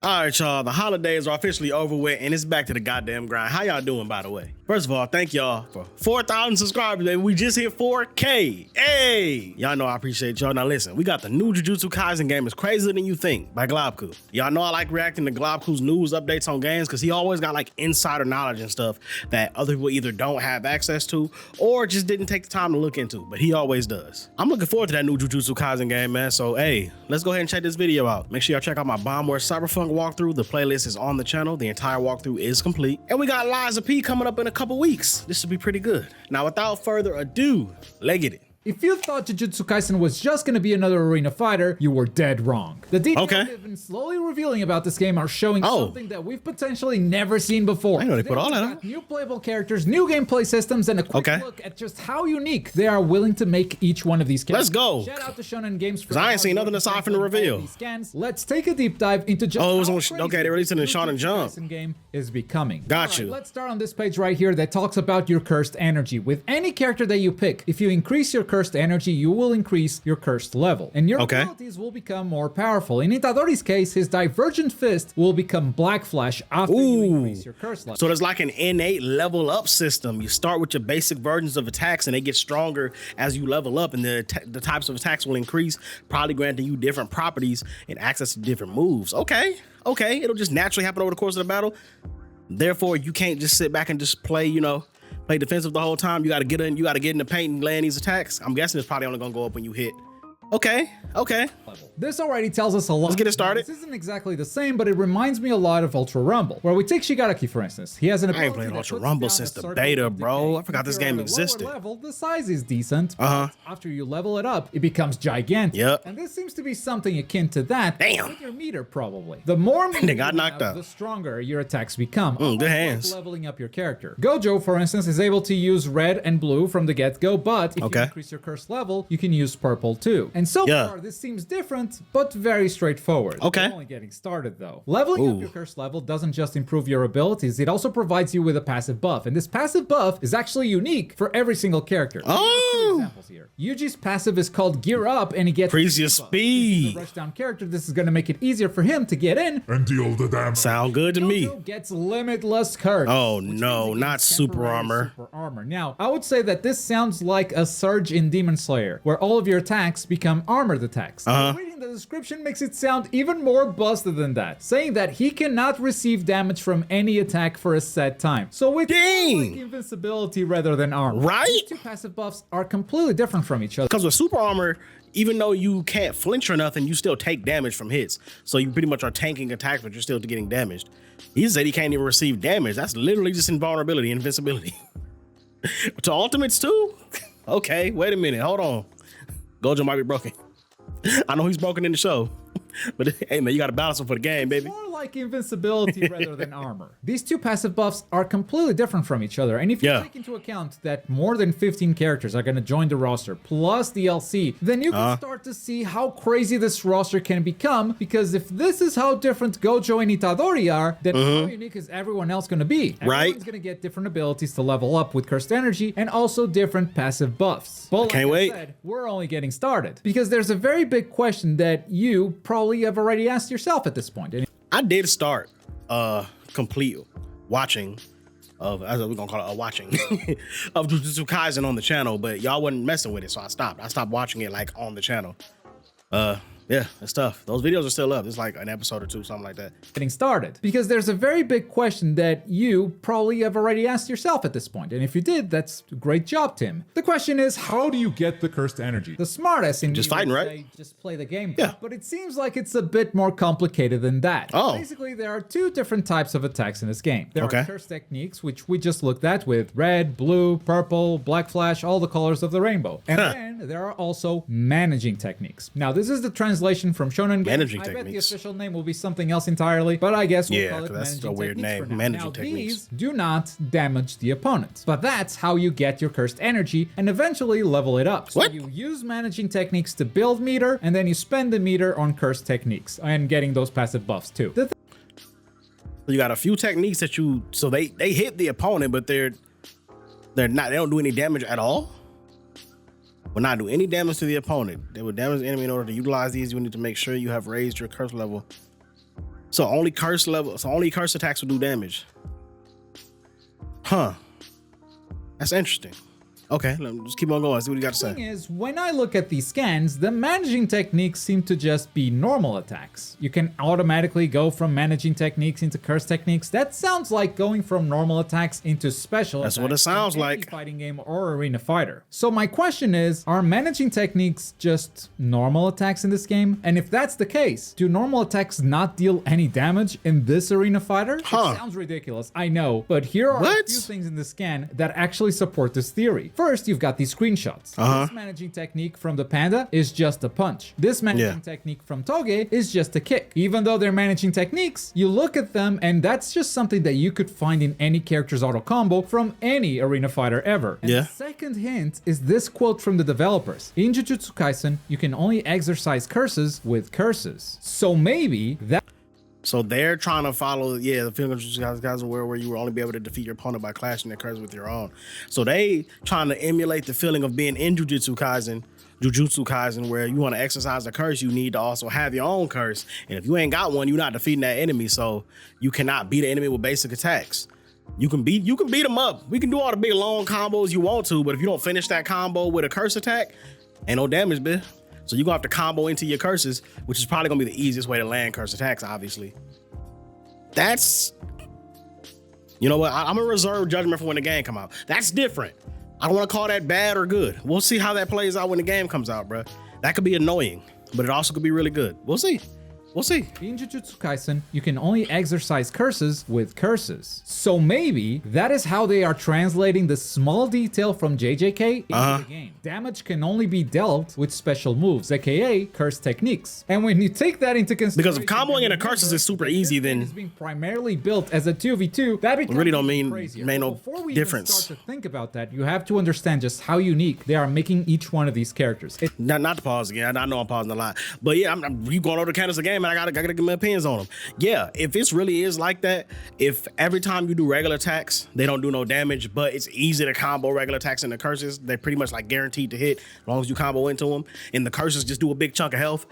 All right, y'all, the holidays are officially over with, and it's back to the goddamn grind. How y'all doing, by the way? First of all, thank y'all for 4,000 subscribers, baby. We just hit 4K. Hey! Y'all know I appreciate y'all. Now listen, we got the new Jujutsu Kaisen game. It's Crazier Than You Think by Globku. Y'all know I like reacting to Globku's news updates on games because he always got like insider knowledge and stuff that other people either don't have access to or just didn't take the time to look into, but he always does. I'm looking forward to that new Jujutsu Kaisen game, man. So, hey, let's go ahead and check this video out. Make sure y'all check out my Bombware Cyberpunk walkthrough. The playlist is on the channel. The entire walkthrough is complete. And we got Liza P coming up in a couple weeks. This should be pretty good. Now, without further ado, let's get it. If you thought Jujutsu Kaisen was just gonna be another arena fighter, you were dead wrong. The details they've been slowly revealing about this game are showing something that we've potentially never seen before. I know they put all that out. New playable characters, new gameplay systems, and a quick look at just how unique they are willing to make each one of these characters. Let's go. Shout out to Shonen Games for I ain't seen nothing aside from the reveal. Let's take a deep dive into just it was on, okay, they released it in Shonen Jump. Game is becoming. Got you. Let's start on this page right here that talks about your cursed energy. With any character that you pick, if you increase your cursed energy, you will increase your cursed level, and your abilities will become more powerful. In Itadori's case, his Divergent Fist will become Black Flash after you increase your curse level. So there's like an innate level up system. You start with your basic versions of attacks, and they get stronger as you level up, and the types of attacks will increase, probably granting you different properties and access to different moves. Okay, it'll just naturally happen over the course of the battle. Therefore, you can't just sit back and just play, play defensive the whole time. You got to get in. You got to get in the paint and land these attacks. I'm guessing it's probably only gonna go up when you hit. Okay. This already tells us a lot. Let's get it started. This isn't exactly the same, but it reminds me a lot of Ultra Rumble, where we take Shigaraki, for instance. He has an ability. I ain't played Ultra Rumble since the beta, bro. I forgot this game existed. Level, the size is decent. But after you level it up, it becomes gigantic. Yep. And this seems to be something akin to that. Damn. With your meter, probably. The more meter they got knocked out, the stronger your attacks become. Good hands. Like leveling up your character. Gojo, for instance, is able to use red and blue from the get-go, but if you increase your curse level, you can use purple too. And so far, this seems different, but very straightforward. We're only getting started though. Leveling up your curse level doesn't just improve your abilities, it also provides you with a passive buff. And this passive buff is actually unique for every single character. Two examples here. Yuji's passive is called Gear Up, and he gets Crazier Speed. He's a rushdown character. This is going to make it easier for him to get in and deal the damage. Sound good to me. Gets limitless curse. Oh no, not super armor. Now, I would say that this sounds like a surge in Demon Slayer, where all of your attacks become armored attacks. Reading the description makes it sound even more busted than that, saying that he cannot receive damage from any attack for a set time. So it's like invincibility rather than armor. Right? These two passive buffs are completely different from each other. Because with super armor, even though you can't flinch or nothing, you still take damage from hits. So you pretty much are tanking attacks, but you're still getting damaged. He said he can't even receive damage. That's literally just invulnerability, invincibility. To ultimates too? Okay, wait a minute, hold on. Gojo might be broken. I know he's broken in the show, but hey man, you gotta balance him for the game, baby. More like invincibility rather than armor. These two passive buffs are completely different from each other, and if you take into account that more than 15 characters are gonna join the roster, plus DLC, then you can start to see how crazy this roster can become, because if this is how different Gojo and Itadori are, then how unique is everyone else gonna be? Everyone's gonna get different abilities to level up with cursed energy, and also different passive buffs. But can't wait. Said, we're only getting started, because there's a very big question that you probably have already asked yourself at this point. I did start complete watching of, as we're gonna call it, a watching of Jujutsu Kaisen on the channel, but y'all wasn't messing with it, so I stopped. I stopped watching it like on the channel. Yeah, it's tough. Those videos are still up. It's like an episode or two, something like that. Getting started, because there's a very big question that you probably have already asked yourself at this point. And if you did, that's a great job, Tim. The question is, how do you get the cursed energy? The smartest in just fighting, right? Just play the game. Yeah. But it seems like it's a bit more complicated than that. Oh. Basically, there are two different types of attacks in this game. There are curse techniques, which we just looked at with red, blue, purple, black flash, all the colors of the rainbow. And then there are also managing techniques. Now, this is the translation from Shonen Games. I bet the official name will be something else entirely, but I guess we'll call it that's a weird name. Managing techniques. These do not damage the opponent, but that's how you get your cursed energy and eventually level it up. So you use managing techniques to build meter, and then you spend the meter on cursed techniques and getting those passive buffs too. You got a few techniques that they hit the opponent, but they don't do any damage at all. Will not do any damage to the opponent. They will damage the enemy. In order to utilize these, you need to make sure you have raised your curse level So only curse level. So only curse attacks will do damage. Huh. That's interesting. Okay, let's keep on going. See what you got to say. The thing is, when I look at these scans, the managing techniques seem to just be normal attacks. You can automatically go from managing techniques into curse techniques. That sounds like going from normal attacks into special attacks. That's what it sounds in any like. Fighting game or arena fighter. So my question is, are managing techniques just normal attacks in this game? And if that's the case, do normal attacks not deal any damage in this arena fighter? Huh. It sounds ridiculous, I know, but here are a few things in the scan that actually support this theory. First, you've got these screenshots. This managing technique from the panda is just a punch. This managing technique from Toge is just a kick. Even though they're managing techniques, you look at them and that's just something that you could find in any character's auto combo from any arena fighter ever. And the second hint is this quote from the developers. In Jujutsu Kaisen, you can only exercise curses with curses. So maybe that... So they're trying to follow, the feeling of Jujutsu Kaisen where you will only be able to defeat your opponent by clashing their curse with your own. So they trying to emulate the feeling of being in Jujutsu Kaisen, where you want to exercise a curse, you need to also have your own curse. And if you ain't got one, you're not defeating that enemy. So you cannot beat an enemy with basic attacks. You can beat them up. We can do all the big long combos you want to, but if you don't finish that combo with a curse attack, ain't no damage, bitch. So you're gonna have to combo into your curses, which is probably gonna be the easiest way to land curse attacks, obviously. That's, you know what? I'm gonna reserve judgment for when the game come out. That's different. I don't wanna call that bad or good. We'll see how that plays out when the game comes out, bro. That could be annoying, but it also could be really good. We'll see. We'll see. In Jujutsu Kaisen, you can only exercise curses with curses. So maybe that is how they are translating the small detail from JJK into the game. Damage can only be dealt with special moves, aka curse techniques. And when you take that into consideration, because if comboing into curses is super easy, then it's being primarily built as a 2v2, that becomes really don't mean no Before we difference. Even start to think about that, you have to understand just how unique they are making each one of these characters. Not to pause again. I know I'm pausing a lot, but yeah, you going over the canvas of the game, and I gotta give my opinions on them. Yeah, if this really is like that, if every time you do regular attacks, they don't do no damage, but it's easy to combo regular attacks into curses, they're pretty much like guaranteed to hit as long as you combo into them, and the curses just do a big chunk of health.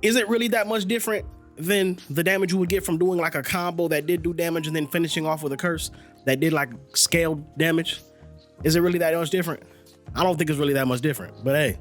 Is it really that much different than the damage you would get from doing like a combo that did do damage and then finishing off with a curse that did like scaled damage? Is it really that much different? I don't think it's really that much different, but hey,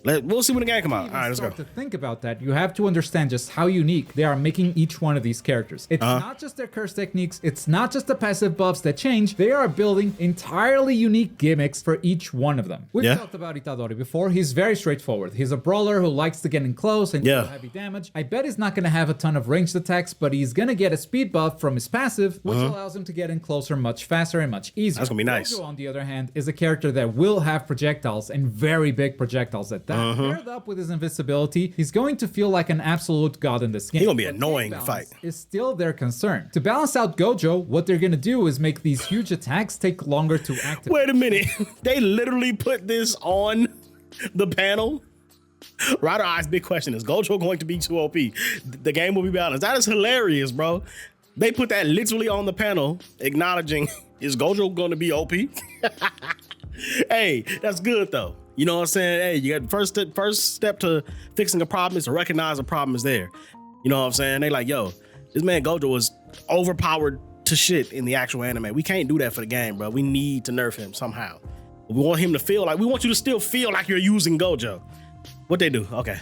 we'll see when the game come out. All right, let's go. To think about that, you have to understand just how unique they are making each one of these characters. It's not just their curse techniques, it's not just the passive buffs that change, they are building entirely unique gimmicks for each one of them. We've talked about Itadori before. He's very straightforward. He's a brawler who likes to get in close and deal heavy damage. I bet he's not going to have a ton of ranged attacks, but he's going to get a speed buff from his passive, which allows him to get in closer much faster and much easier. That's going to be nice. Gojo, on the other hand, is a character that will have projectiles and very big projectiles at that. Paired up with his invisibility, he's going to feel like an absolute god in this game. He's gonna be annoying to fight. Is still their concern. To balance out Gojo, what they're gonna do is make these huge attacks take longer to activate. Wait a minute. They literally put this on the panel? Ryder Eyes' big question is Gojo going to be too OP? The game will be balanced. That is hilarious, bro. They put that literally on the panel, acknowledging, is Gojo going to be OP? Hey, that's good though. You know what I'm saying? Hey, you got the first step to fixing a problem is to recognize a problem is there. You know what I'm saying? They like, yo, this man Gojo is overpowered to shit in the actual anime. We can't do that for the game, bro. We need to nerf him somehow. We want him to feel like, we want you to still feel like you're using Gojo. What they do? Okay.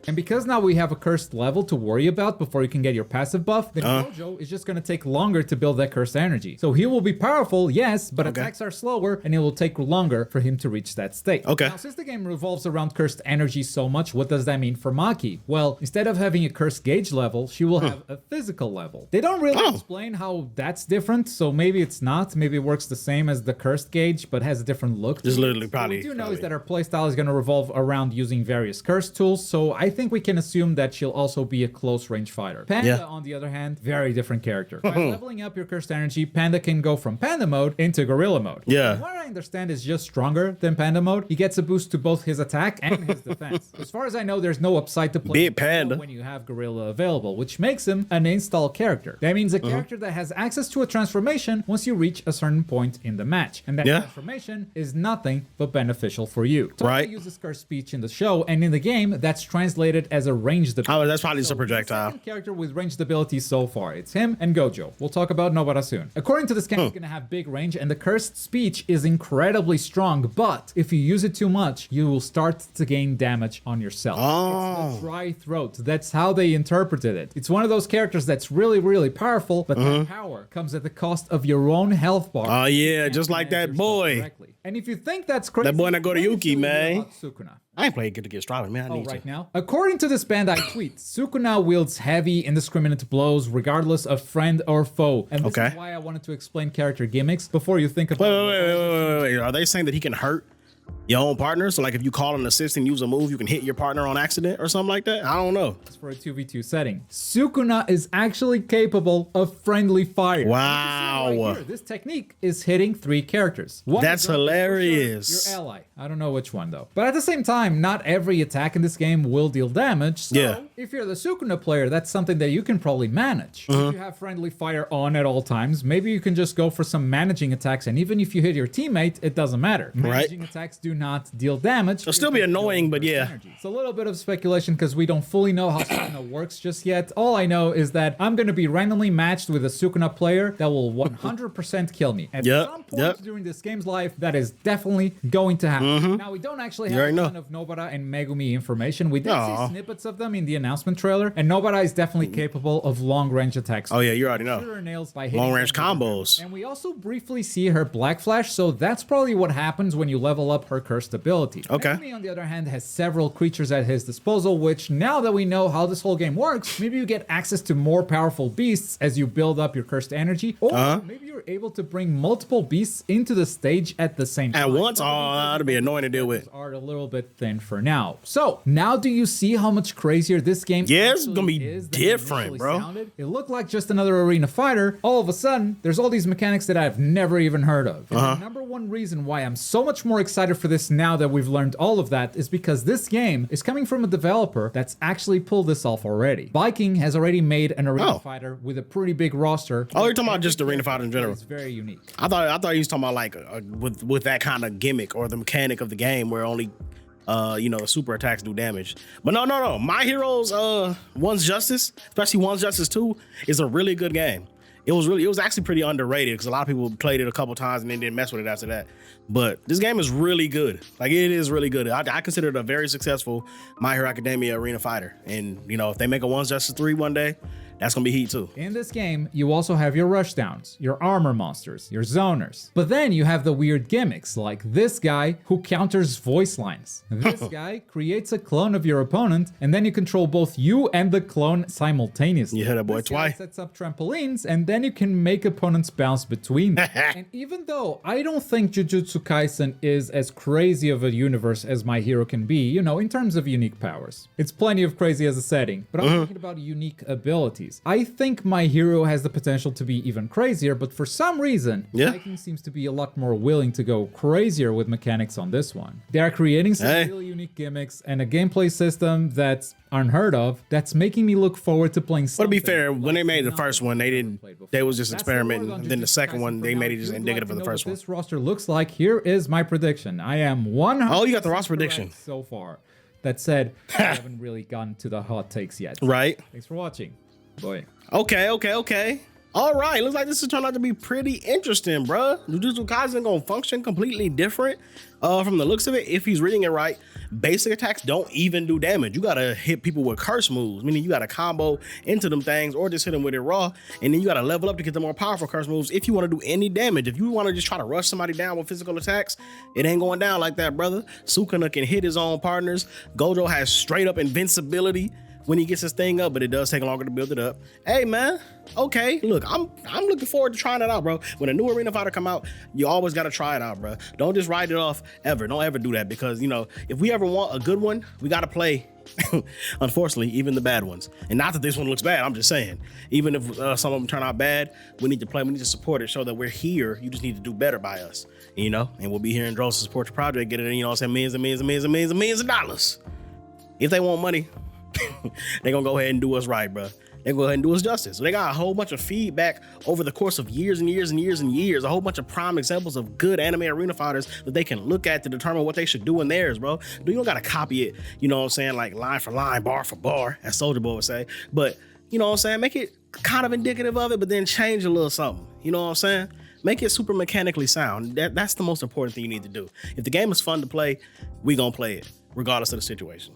And because now we have a cursed level to worry about before you can get your passive buff, then Gojo is just going to take longer to build that cursed energy. So he will be powerful, yes, but attacks are slower and it will take longer for him to reach that state. Okay. Now, since the game revolves around cursed energy so much, what does that mean for Maki? Well, instead of having a cursed gauge level, she will have a physical level. They don't really explain how that's different, so maybe it's not. Maybe it works the same as the cursed gauge, but has a different look. Just literally probably. What we do know is that her playstyle is going to revolve around using various curse tools, so I think we can assume that she'll also be a close range fighter. Panda, on the other hand, very different character. By leveling up your cursed energy, Panda can go from Panda mode into Gorilla mode. Yeah. What I understand is just stronger than Panda mode. He gets a boost to both his attack and his defense. As far as I know, there's no upside to play Big Panda when you have Gorilla available, which makes him an install character. That means a character that has access to a transformation once you reach a certain point in the match. And that transformation is nothing but beneficial for you. So right. uses curse speech in the show, and in the game, that's translated slated as a ranged ability. Oh, that's probably just a projectile. The second character with ranged abilities so far. It's him and Gojo. We'll talk about Nobara soon. According to this game, he's gonna have big range, and the cursed speech is incredibly strong, but if you use it too much, you will start to gain damage on yourself. It's the dry throat. That's how they interpreted it. It's one of those characters that's really, really powerful, but that power comes at the cost of your own health bar. Oh yeah, just like that boy. Correctly. And if you think that's crazy, That boy that go to Yuki, man. Sukuna. I ain't playing Good to Get Stronger, man. I need Right to. now. According to this Bandai tweet, Sukuna wields heavy, indiscriminate blows regardless of friend or foe. And this is why I wanted to explain character gimmicks before you think about Wait. Are they saying that he can hurt your own partner? So like if you call an assist and use a move, you can hit your partner on accident or something like that? I don't know. It's for a 2v2 setting. Sukuna is actually capable of friendly fire. Wow. Right here, this technique is hitting 3 characters. One That's of them is for hilarious. sure your ally. I don't know which one though. But at the same time, not every attack in this game will deal damage. So if you're the Sukuna player, that's something that you can probably manage. If you have friendly fire on at all times, maybe you can just go for some managing attacks, and even if you hit your teammate, it doesn't matter. Managing attacks do not deal damage. It'll still be annoying, but yeah. It's a little bit of speculation because we don't fully know how Sukuna works just yet. All I know is that I'm going to be randomly matched with a Sukuna player that will 100% kill me. At some point during this game's life, that is definitely going to happen. Now, we don't actually have a ton of Nobara and Megumi information. We did see snippets of them in the announcement trailer, and Nobara is definitely capable of long-range attacks. Oh yeah, you already know. Long-range combos. And we also briefly see her Black Flash, so that's probably what happens when you level up her cursed ability. Megumi, on the other hand, has several creatures at his disposal, which now that we know how this whole game works, maybe you get access to more powerful beasts as you build up your cursed energy, or maybe you're able to bring multiple beasts into the stage at the same time. At once? Oh, that'd be annoying to deal with. Are a little bit thin for now. So now do you see how much crazier this game it's gonna be different, bro. Sounded? It looked like just another arena fighter. All of a sudden, there's all these mechanics that I've never even heard of. And the number one reason why I'm so much more excited for this now that we've learned all of that is because this game is coming from a developer that's actually pulled this off already. Viking has already made an arena fighter with a pretty big roster. Oh, you're talking about just arena fighter in general? It's very unique. I thought he was talking about like with that kind of gimmick or the mechanic of the game where only super attacks do damage. But no. My Heroes One's Justice, especially One's Justice 2, is a really good game. It was actually pretty underrated because a lot of people played it a couple times and then didn't mess with it after that. But this game is really good. Like, it is really good. I consider it a very successful My Hero Academia arena fighter. And, if they make a One's Justice 3 one day, that's gonna be heat too. In this game, you also have your rushdowns, your armor monsters, your zoners. But then you have the weird gimmicks, like this guy who counters voice lines. This guy creates a clone of your opponent, and then you control both you and the clone simultaneously. You hit a boy this twice. Guy sets up trampolines, and then you can make opponents bounce between them. And even though I don't think Jujutsu Kaisen is as crazy of a universe as My Hero can be, in terms of unique powers, it's plenty of crazy as a setting, but I'm talking about unique abilities. I think My Hero has the potential to be even crazier, but for some reason, Viking seems to be a lot more willing to go crazier with mechanics on this one. They are creating some really unique gimmicks and a gameplay system that's unheard of, that's making me look forward to playing something. But to be fair, when they made the first one, they was just experimenting. And then the second one, they made it just indicative of the first one. This roster looks like, here is my prediction. I am 100% Oh, you got the roster prediction so far. That said, I haven't really gotten to the hot takes yet. Right. Thanks for watching. Boy. Okay. All right, looks like this has turned out to be pretty interesting, bruh. Jujutsu Kaisen gonna function completely different from the looks of it. If he's reading it right, basic attacks don't even do damage. You gotta hit people with curse moves, meaning you gotta combo into them things or just hit them with it raw, and then you gotta level up to get the more powerful curse moves if you wanna do any damage. If you wanna just try to rush somebody down with physical attacks, it ain't going down like that, brother. Sukuna can hit his own partners. Gojo has straight up invincibility when he gets his thing up, but it does take longer to build it up. Hey man, okay, look, I'm looking forward to trying it out, bro. When a new arena fighter come out, you always gotta try it out, bro. Don't just write it off ever. Don't ever do that, because if we ever want a good one, we gotta play unfortunately even the bad ones. And not that this one looks bad, I'm just saying, even if some of them turn out bad, we need to play, we need to support it, show that we're here. You just need to do better by us, and we'll be here in droves to support your project, get it in, millions and millions of dollars. If they want money, they gonna go ahead and do us right, bro. they go ahead and do us justice. So they got a whole bunch of feedback over the course of years and years and years and years, a whole bunch of prime examples of good anime arena fighters that they can look at to determine what they should do in theirs, bro. You don't gotta copy it, you know what I'm saying, like line for line, bar for bar, as Soulja Boy would say. But you know what I'm saying, make it kind of indicative of it, but then change a little something. You know what I'm saying? Make it super mechanically sound. That's the most important thing you need to do. If the game is fun to play, we gonna play it, regardless of the situation.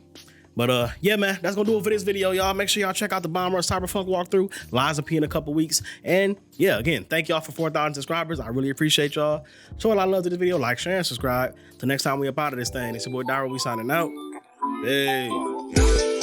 But yeah, man, that's gonna do it for this video, y'all. Make sure y'all check out the Bomb Rush Cyberpunk walkthrough. Lies will be in a couple weeks. And yeah, again, thank y'all for 4,000 subscribers. I really appreciate y'all. Show a lot of love to this video. Like, share, and subscribe. Till next time we up out of this thing. It's your boy Dairu. We signing out. Hey.